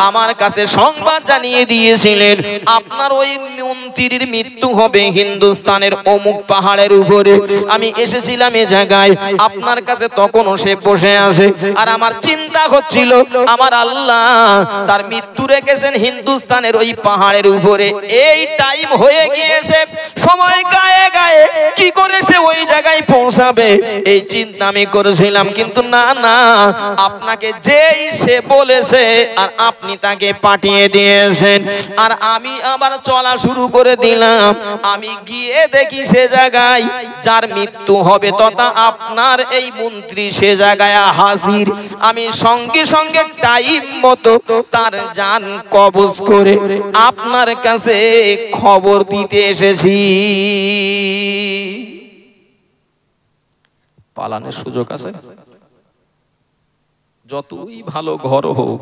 আমার কাছে সংবাদ জানিয়ে দিয়েছিলেন আপনার ওই মন্ত্রীর মৃত্যু হবে হিন্দুস্তানের অমুক পাহাড়ের উপরে। আমি এসেছিলাম এই জায়গায়, আপনার কাছে তখনও সে বসে আছে, আর আমার চিন্তা হচ্ছিল আমার আল্লাহ তার মৃত্যু রেখেছেন হিন্দুস্তানের ওই পাহাড়ের উপরে। এই টাইম হয়ে গিয়েছে, সময় গায়ে গায়ে, কি করে সে ওই জায়গায় পৌঁছাবে এই চিন্তা আমি করেছিলাম, কিন্তু না না, আপনাকে যেই সে বলেছে আর আপনি তাকে পাঠিয়ে দিয়েছেন, আর আমি আবার চলা শুরু করে দিলাম। আমি গিয়ে দেখি সে জায়গায় যার মৃত্যু হবে তথা আপনার এই মন্ত্রী সে জায়গায় হাজির। আমি সঙ্গে সঙ্গে টাইম মতো তার জান কবজ করে আপনার কাছে খবর দিতে এসেছি। পালানোর সুযোগ আছে? যতই ভালো ঘর হোক,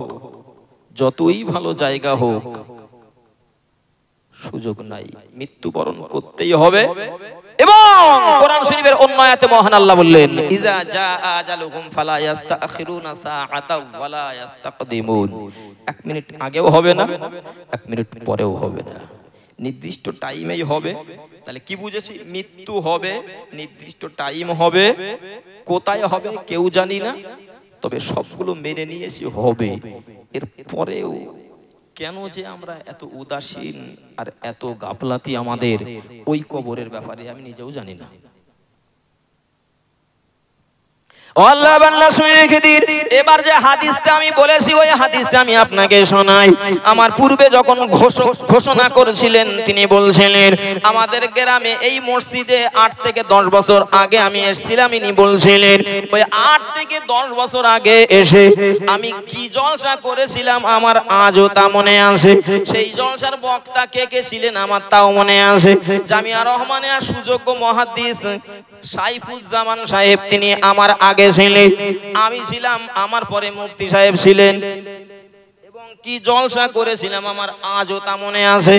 যতই ভালো জায়গা হোক, সুযোগ নাই, মৃত্যুবরণ করতেই হবে। এবং কোরআন শরীফের অন্য আয়াতে মহান আল্লাহ বললেন, ইজা জা আজালুহুম ফালা ইস্তাখিরুনা সাআতাও ওয়ালা ইস্তাকদিমুন। 1 মিনিট আগেও হবে না, 1 মিনিট পরেও হবে না, নির্দিষ্ট টাইমেই হবে। তাহলে কি বুঝেছি? মৃত্যু হবে, নির্দিষ্ট টাইম হবে, কোথায় হবে কেউ জানি না, তবে সবগুলো মেনে নিয়েছি হবে। এর পরেও কেন যে আমরা এত উদাসীন আর এত গাফলাতি আমাদের ওই কবরের ব্যাপারে, আমি নিজেও জানি না। আল্লাহ বান্দা শুনে রেখে দিন, এবার যে হাদিসটা আমি বলেছি ওই হাদিসটা আমি আপনাকে শোনাই। আমার পূর্বে যখন ঘোষণা করেছিলেন তিনি বলছিলেন, আমাদের গ্রামে এই মসজিদে 8 থেকে 10 বছর আগে আমি এসেছিলাম, ইনি বলছিলেন ওই 8 থেকে 10 বছর আগে এসে আমি কি জলসা করেছিলাম আমার আজও তা মনে আছে। সেই জলসার বক্তা কে কে ছিলেন আমার তাও মনে আছে। জামিয়া রহমানিয়া সুযোগ্য মুহাদ্দিস সাইফুজ্জামান সাহেব তিনি আমার আগে ছিলেন, আমি ছিলাম, আমার পরে মুফতি সাহেব ছিলেন, এবং কি জলসা করেছিলাম আমার আজও তা মনে আছে।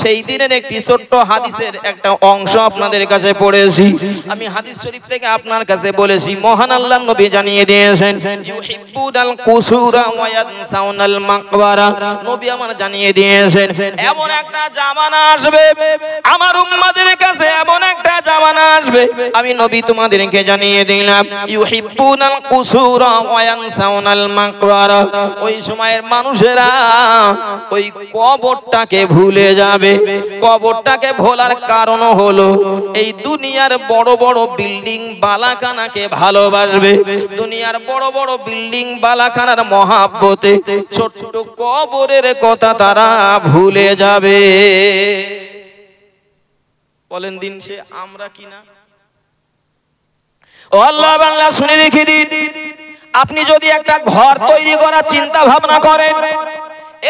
সেই দিনের একটি ছোট্ট হাদিসের একটা অংশ আপনাদের কাছে পড়েছি। আমি হাদিস শরীফ থেকে আপনার কাছে বলেছি, মহান আল্লাহর নবী জানিয়ে দিয়েছেন, ইউহিব্বুনাল কুসুরা ওয়া ইয়ানসাউনাল মাকবারা। নবী আমার জানিয়ে দিয়েছেন এমন একটা জামানা আসবে, আমার উম্মতের কাছে এমন একটা জামানা আসবে, আমি নবী তোমাদেরকে জানিয়ে দিলাম, ইউহিব্বুনাল কুসুরা ওয়া ইয়ানসাউনাল মাকবারা। ওই সময়ের মানুষেরা ওই কবরটাকে ভুলে যাবে। কবরটাকে ভোলার কারণ হলো এই দুনিয়ার বড় বড় বিল্ডিং বালাখানাকে ভালোবাসবে, দুনিয়ার বড় বড় বিল্ডিং বালাখানার মহাব্বতে ছোট্ট কবরের কথা তারা ভুলে যাবে। বলেন দিন সে আমরা কিনা। ও আল্লাহ বাংলা শুনে রেখে দিন, আপনি যদি একটা ঘর তৈরি করার চিন্তা ভাবনা করেন,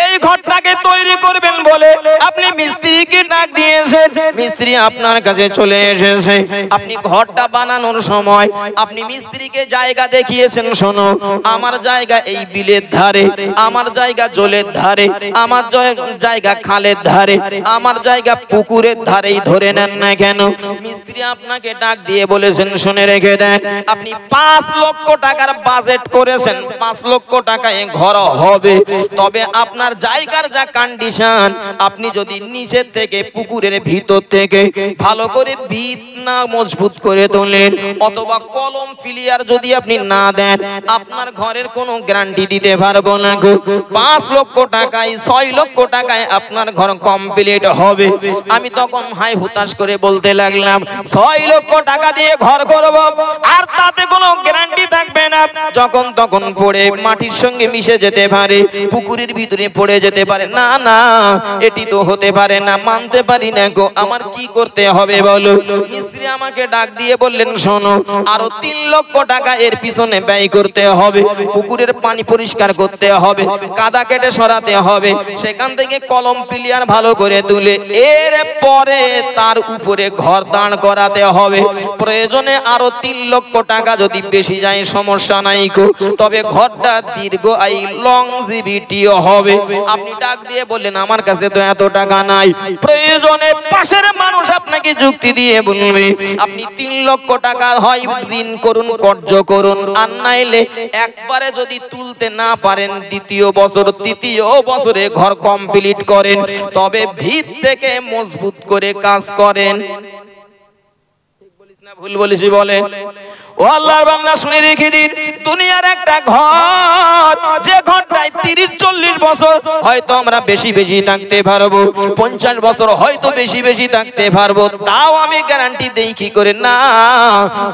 এই ঘরটাকে তৈরি করবেন বলে আপনি মিস্ত্রিকে ডাক দিয়েছেন, মিস্ত্রি আপনার কাছে চলে এসেছে। আপনি ঘরটা বানানোর সময় আপনি মিস্ত্রিকে জায়গা দেখিয়েছেন, শোনো আমার জায়গা এই বিলের ধারে, আমার জায়গা জলের ধারে, আমার জায়গা খালের ধারে, আমার জায়গা পুকুরের ধারেই ধরে নেন না কেন। মিস্ত্রি আপনাকে ডাক দিয়ে বলেছেন, শুনে রেখে দেন, আপনি 5 লক্ষ টাকার বাজেট করেছেন, 5 লক্ষ টাকায় ঘর হবে। তবে আপনার জায়গার যা কন্ডিশন, আপনি যদি নিচের থেকে পুকুরের ভিতর থেকে ভালো করে ভিত না মজবুত করে তোলেন, অথবা কলম ফিলিয়ার যদি আপনি না দেন, আপনার ঘরের কোনো গ্যারান্টি দিতে পারবো না গো। 5 লক্ষ টাকায় 6 লক্ষ টাকায় আপনার ঘর কমপ্লিট হবে। আমি তখন হাই হুতাশ করে বলতে লাগলাম, 6 লক্ষ টাকা দিয়ে ঘর করব, আর তাতে কোনো গ্যারান্টি থাকবে না, যখন তখন পড়ে মাটির সঙ্গে মিশে যেতে পারে, পুকুরের ভিতরে পড়ে যেতে পারে। না না, এটি তো হতে পারে না, মানতে পারি না গো, আমার কি করতে হবে বলো। মিস্ত্রি আমাকে ডাক দিয়ে বললেন, শোনো আরো 3 লক্ষ টাকা এর পিছনে ব্যয় করতে হবে, পুকুরের পানি পরিষ্কার করতে হবে, কাদা কেটে সরাতে হবে, সেখান থেকে কলম পিলিয়ার ভালো করে তুলে এর পরে তার উপরে ঘর দাঁড় করাতে হবে। প্রয়োজনে আরো 3 লক্ষ টাকা যদি বেশি যায় সমস্যা নাই গো, তবে ঘরটা দীর্ঘ আই লংজিভিটিও হবে। আপনি ডাক দিয়ে বললেন, আমার কাছে তো এত টাকা নাই। প্রয়োজনে পাশের মানুষ আপনাকে যুক্তি দিয়ে বলবে, আপনি 3 লক্ষ টাকা হয় ঋণ করুন, কর্জ করুন, আর নাইলে একবারে যদি তুলতে না পারেন দ্বিতীয় বছর তৃতীয় বছরে ঘর কমপ্লিট করেন, তবে ভিত থেকে মজবুত করে কাজ করেন। ভুল বলেছি বলেন? ও আল্লাহর বান্দা শুনে রেখে দিন, দুনিয়ার একটা ঘর, যে ঘরটায় 30-40 বছর হয়তো আমরা বেশি বেশি থাকতে পারবো, 50 বছর হয়তো বেশি বেশি থাকতে পারবো, তাও আমি গ্যারান্টি দেই কি করে না,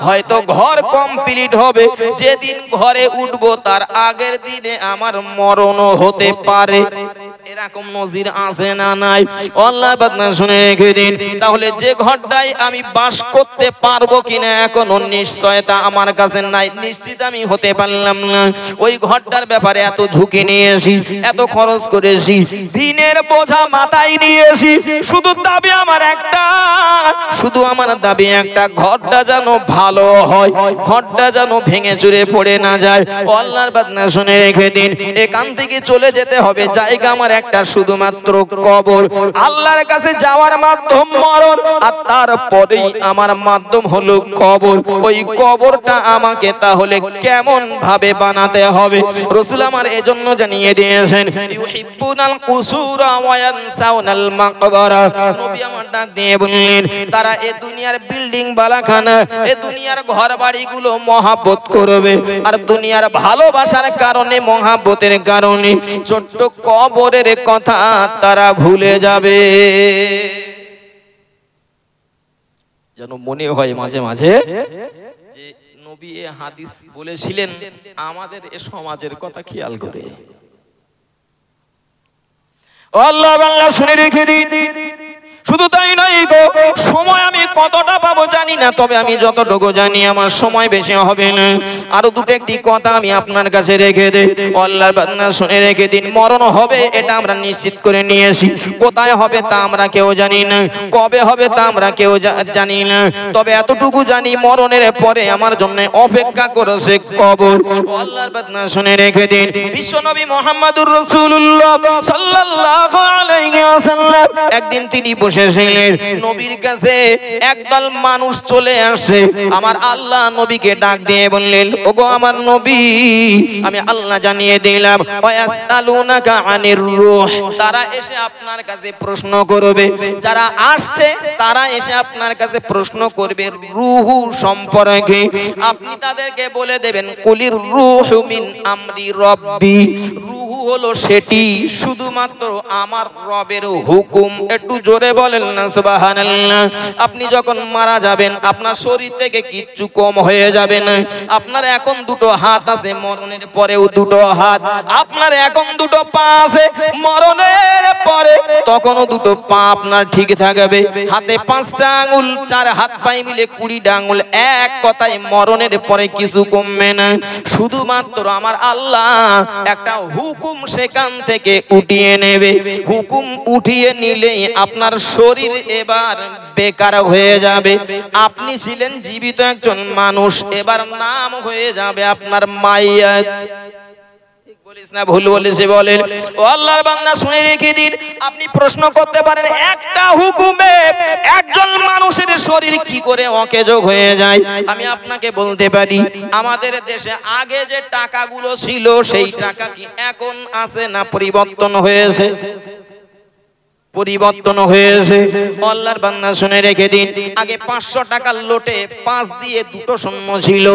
হয়তো ঘর কমপ্লিট হবে, যেদিন ঘরে উঠবো তার আগের দিনে আমার মরণও হতে পারে। এরকম নজির আছে না নাই? আল্লাহ বান্দা শুনে রেখে দিন, তাহলে যে ঘরটাই আমি বাস করতে পারবো কিনা এখনো নিশ্চয়তা আমার কাছে নাই, নিশ্চিত আমি হতে পারলাম না। ওই ঘরটার ব্যাপারে এত ঝুঁকি নিয়েছি, এত খরচ করেছি, ঋণের বোঝা মাথায় নিয়েছি, শুধু দাবি আমার একটা, শুধু আমার দাবি একটা, ঘরটা যেন ভালো হয়, ঘরটা যেন ভেঙে চুরে পড়ে না যায়। আল্লাহর বান্দা শুনে রেখে দিন, এখান থেকে চলে যেতে হবে, জায়গা আমার একটা শুধুমাত্র কবর। আল্লাহর কাছে যাওয়ার মাধ্যম মরণ, আর তারপরেই আমার মাধ্যম হলো কবর। ওই কবরটা আমাকে তাহলে কেমন ভাবে বানাতে হবে, রাসূল আমার এজন্য জানিয়ে দিয়েছেন, ইউহিব্বুনাল কুসুরা ওয়া ইয়ানসাউনাল মাকবারা। নবী আমার ডাক দিয়ে বললেন, তারা এই দুনিয়ার বিল্ডিং বালাখানা, এই দুনিয়ার ঘর বাড়িগুলো মহব্বত করবে, আর দুনিয়ার ভালোবাসার কারণে, মহব্বতের কারণে ছোট্ট কবরের কথা তারা ভুলে যাবে। যেন মনে হয় মাঝে মাঝে যে নবী এ হাদিস বলেছিলেন আমাদের এ সমাজের কথা খেয়াল করে। আল্লাহ বাংলা শুনে রেখে দিন, শুধু তাই নয় গো, সময় আমি কতটা পাবো জানি না, তবে আমি যতটুকু জানি আমার সময় বেশি হবে না। আরো দুটো একটি কথা আমি আপনার কাছে রেখে দেই, আল্লাহর বান্দা শুনে রেখে দিন, মরণ হবে এটা আমরা নিশ্চিত করে নিয়েছি, কোথায় হবে তা আমরা কেউ জানি না, কবে হবে তা আমরা কেউ জানি না, তবে এতটুকু জানি মরণের পরে আমার জন্য অপেক্ষা করেছে কবর। আল্লাহর বান্দা শুনে রেখে দিন, বিশ্বনবী মুহাম্মদুর রাসূলুল্লাহ সাল্লাল্লাহু আলাইহি ওয়াসাল্লাম একদিন তিনি বসেছিলেন, নবীর কাছে একদল মানুষ চলে আসে। আমার আল্লাহ নবীকে ডাক দিয়ে বললেন, ওগো আমার নবী, আমি আল্লাহ জানিয়ে দিলাম, ওয়াসআলুনাকা আনির রূহ, তারা এসে আপনার কাছে প্রশ্ন করবে, যারা আসছে তারা এসে আপনার কাছে প্রশ্ন করবে রূহ সম্পর্কে। আপনি তাদেরকে বলে দেবেন, কুলির রূহু মিন আমরি রব্বি, রূহ হলো সেটি শুধুমাত্র আমার রবের হুকুম। একটু জোরে বলেন না সুবহানাল্লাহ। আপনি যখন মারা যাবেন আপনার শরীর থেকে কিচ্ছু কম হয়ে যাবে না। আপনার এখন দুটো হাত আছে, মরণের পরেও দুটো হাত। আপনার এখন দুটো পা আছে, মরণের পরে তখনও দুটো পা আপনার ঠিক থাকবে। হাতে 5টা আঙ্গুল, 4 হাত পায়ে মিলে 20টা আঙ্গুল। এক কথায় মরণের পরে কিছু কমবে না। শুধুমাত্র আমার আল্লাহ একটা হুকুম সেখান থেকে উঠিয়ে নেবে। হুকুম উঠিয়ে নিলেই আপনার শরীর এবার বেকার হয়ে যাবে। আপনি ছিলেন জীবিত একজন মানুষ, এবার নাম হয়ে যাবে আপনার মাইয়াত। না ভুল বলেছে বলেন? ও আল্লাহর বান্দা শুনে রেখে দিন। আপনি প্রশ্ন করতে পারেন একটা হুকুমে একজন মানুষের শরীর কি করে অকেজো হয়ে যায়? আমি আপনাকে বলতে পারি, আমাদের দেশে আগে যে টাকাগুলো ছিল সেই টাকা কি এখন আছে না পরিবর্তন হয়েছে? পরিবর্তন হয়েছে। আল্লাহর বান্দা শুনে রেখে দিন, আগে 500 টাকার লোটে 5 দিয়ে 2টো শূন্য ছিল।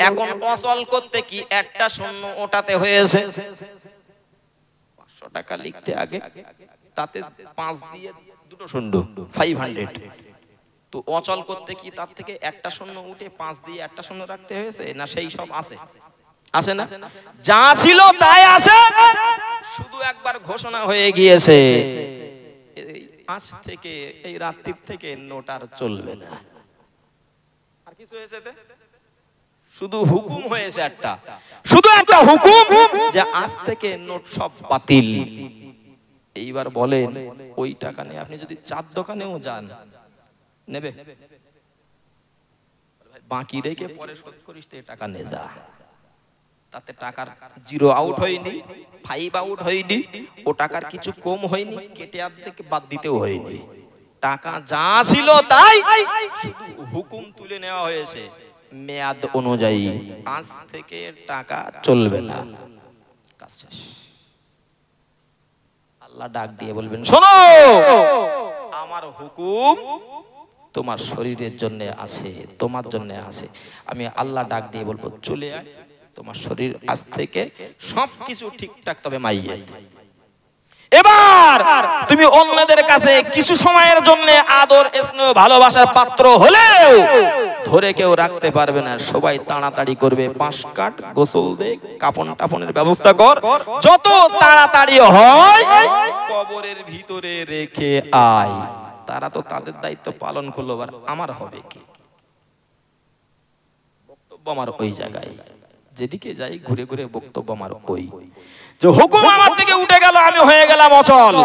এখন অচল করতে কি একটা শূন্য ওটাতে হয়েছে? 500 টাকা লিখতে আগে তাতে 5 দিয়ে 2টো শূন্য 500। তো অচল করতে কি তার থেকে একটা শূন্য উঠে 5 দিয়ে একটা শূন্য রাখতে হয়েছে না সেই সব আছে? আছে না? যা ছিল তাই আছে, শুধু একবার ঘোষণা হয়ে গিয়েছে আজ থেকে, এই রাত্রির থেকে নোট আর চলবে না। আর কিছু হয়েছে? শুধু হুকুম হয়েছে একটা, শুধু একটা হুকুম যে আজ থেকে নোট সব বাতিল। এইবার বলেন ওই টাকা নিয়ে আপনি যদি চার দোকানেও যান নেবে? বাকি রেখে পরে শোধ করিস তো টাকা নে যা। তাতে টাকার 0 আউট হয়নি, 5 আউট হয়নি, ও টাকার কিছু কম হয়নি, কেটে অর্ধেক বাদ দিতেও হয়নি। টাকা যা ছিল তাই, শুধু হুকুম তুলে নেওয়া হয়েছে মেয়াদ অনুযায়ী। আজ থেকে টাকা চলবে না, কাজ শেষ। আল্লাহ ডাক দিয়ে বলবেন, শোনো আমার হুকুম তোমার শরীরের জন্য আছে, তোমার জন্য আছে। আমি আল্লাহ ডাক দিয়ে বলবো চলে আয়, তোমার শরীর আজ থেকে সবকিছু ঠিকঠাক। তবে মাইয়াত এবার তুমি অন্যদের কাছে কিছু সময়ের জন্য আদর স্নেহ ভালোবাসার পাত্র হলেও ধরে কেউ রাখতে পারবে না। সবাই তাড়াতাড়ি করবে, 5 কাট, গোসল দে, কাপন টাপনের ব্যবস্থা কর, যত তাড়াতাড়ি হয় কবরের ভিতরে রেখে আয়। তারা তো তাদের দায়িত্ব পালন করলো, আর আমার হবে কি? বক্তব্য আমার ওই জায়গায়, যেদিকে যাই ঘুরে ঘুরে বক্তব্য আমার ওই যে হুকুম আমার থেকে উঠে গেল, আমি হয়ে গেলাম অচল।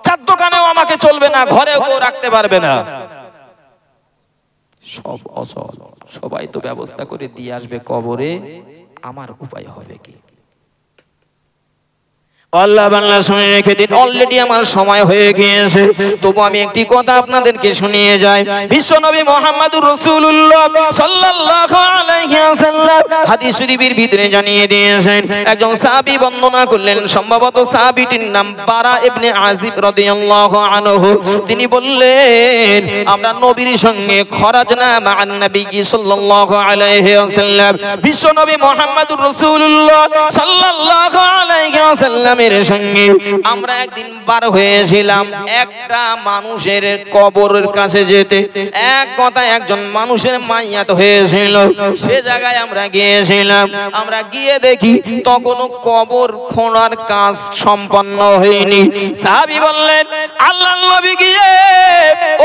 4 দোকানেও আমাকে চলবে না, ঘরেও কেউ রাখতে পারবে না, সব অচল। সবাই তো ব্যবস্থা করে দিয়ে আসবে কবরে, আমার উপায় হবে কি? আল্লাহ বাংলা শুনে রেখে দিন। অলরেডি আমার সময় হয়ে গিয়েছে, তবু আমি একটি কথা আপনাদেরকে শুনিয়ে যাই। বিশ্বনবী মুহাম্মদুর রাসূলুল্লাহ সাল্লাল্লাহু আলাইহি ওয়াসাল্লাম হাদিস শরীফের ভিতরে জানিয়ে দিয়েছেন, একজন সাহাবী বর্ণনা করলেন, সম্ভবত সাহাবীটির নাম বারা ইবনে আজিব রাদিয়াল্লাহু আনহু। তিনি বললেন, আমরা নবীর সঙ্গে খরাজনা মা'আন নবী সাল্লাল্লাহু আলাইহি ওয়াসাল্লাম, বিশ্বনবী মুহাম্মদুর রাসূলুল্লাহ সাল্লাল্লাহু আলাইহি ওয়াসাল্লাম সঙ্গে আমরা একদিন বার হয়েছিলাম একটা মানুষের কবরের কাছে যেতে। এক কথায় একজন মানুষের মাইয়াত হয়েছিল, সে জায়গায় আমরা গিয়েছিলাম। আমরা গিয়ে দেখি তখনও কবর খোঁড়ার কাজ সম্পন্ন হয়নি। সাহাবী বললেন, আল্লাহর নবী গিয়ে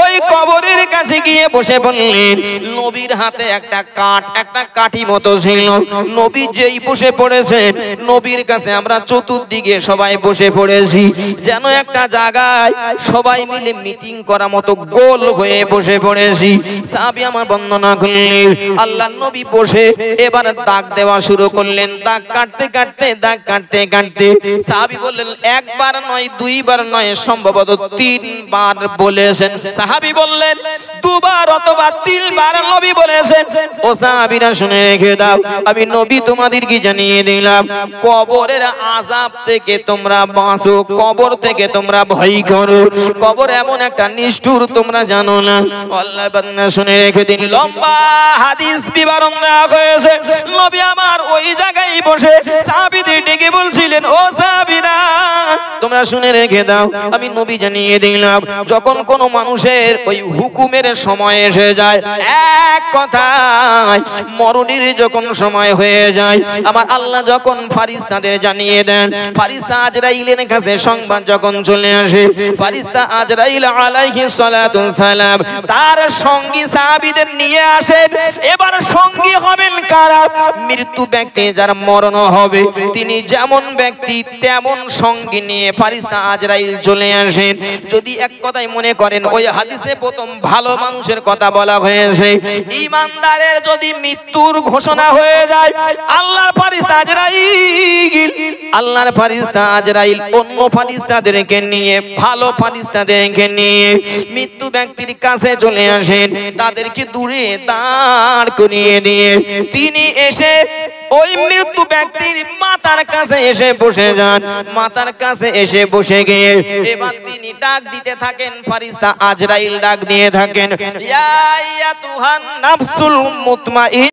ওই কবরের কাছে গিয়ে বসে পড়লেন। নবীর হাতে একটা কাঠ, একটা কাঠি মতো ছিল। নবী যেই বসে পড়েছেন, নবীর কাছে আমরা চতুর্দিকে সবাই বসে পড়েছি, যেন একটা জায়গায় সবাই মিলে মিটিং করা মতো গোল হয়ে বসে পড়েছি। সাহাবী আমার বর্ণনা করলেন, আল্লাহর নবী বসে এবার দাগ দেওয়া শুরু করলেন। দাগ কাটতে কাটতে, দাগ কাটতে কাটতে সাহাবী বললেন, একবার নয়, 2 বার নয়, সম্ভবত 3 বার বলেছেন। সাহাবী বললেন, 2 বার অথবা 3 বার নবী বলেছেন। ও সাহাবীরা শুনে রেখে দাও, আমি নবী তোমাদেরকে জানিয়ে দিলাম, কবরের আযাব থেকে তোমরা বাঁচো, কবর থেকে তোমরা ভয় করো। কবর এমন একটা নিষ্ঠুর তোমরা জানো না। আল্লাহর বান্দা শুনে রেখে দিন, লম্বা হাদিস বিবরণ দেওয়া হয়েছে। নবী আমার ওই জায়গায় বসে সাহাবীদের ডেকে বলছিলেন, ও সাহাবীরা তোমরা শুনে রেখে দাও, আমি নবী জানিয়ে দিলাম, যখন কোনো মানুষের ওই হুকুমের সময় এসে যায়, এক কথায় মরণের যখন সময় হয়ে যায়, আমার আল্লাহ যখন ফারিস্তাদের জানিয়ে দেন, ফারিস্তা আজরাইলের কাছে সংবাদ যখন চলে আসে, ফারিস্তা আজরাইল আলাইহিস সালাতু সালাম তার সঙ্গী সাহাবীদের নিয়ে আসেন। এবার সঙ্গী হবেন কারা? মৃত্যু ব্যক্তি যার মরণ হবে, তিনি যেমন ব্যক্তি তেমন সঙ্গী নিয়ে ফারিস্তা আজরাইল চলে আসেন। যদি এক কথায় মনে করেন ওই হাদিসে প্রথম ভালো মানুষের কথা বলা হয়েছে, ঈমানদারের যদি মৃত্যুর ঘোষণা হয়ে যায়, আল্লাহর ফারিস্তা আজরাইল অন্য ফারিস্তাদেরকে নিয়ে, ভালো ফারিস্তাদেরকে নিয়ে মৃত্যু ব্যক্তির কাছে চলে আসেন, তাদেরকে দূরে দাঁড় করিয়ে দিয়ে তিনি এসে ওই মৃত্যু ব্যক্তির মাথার কাছে এসে বসে যান। মাথার কাছে এসে বসে গিয়ে এবার তিনি ডাক দিতে থাকেন, ফারিস্তা আজরাইল ডাক দিয়ে থাকেন, ইয়া আইয়াতুহান নাফসুল মুতমাইন।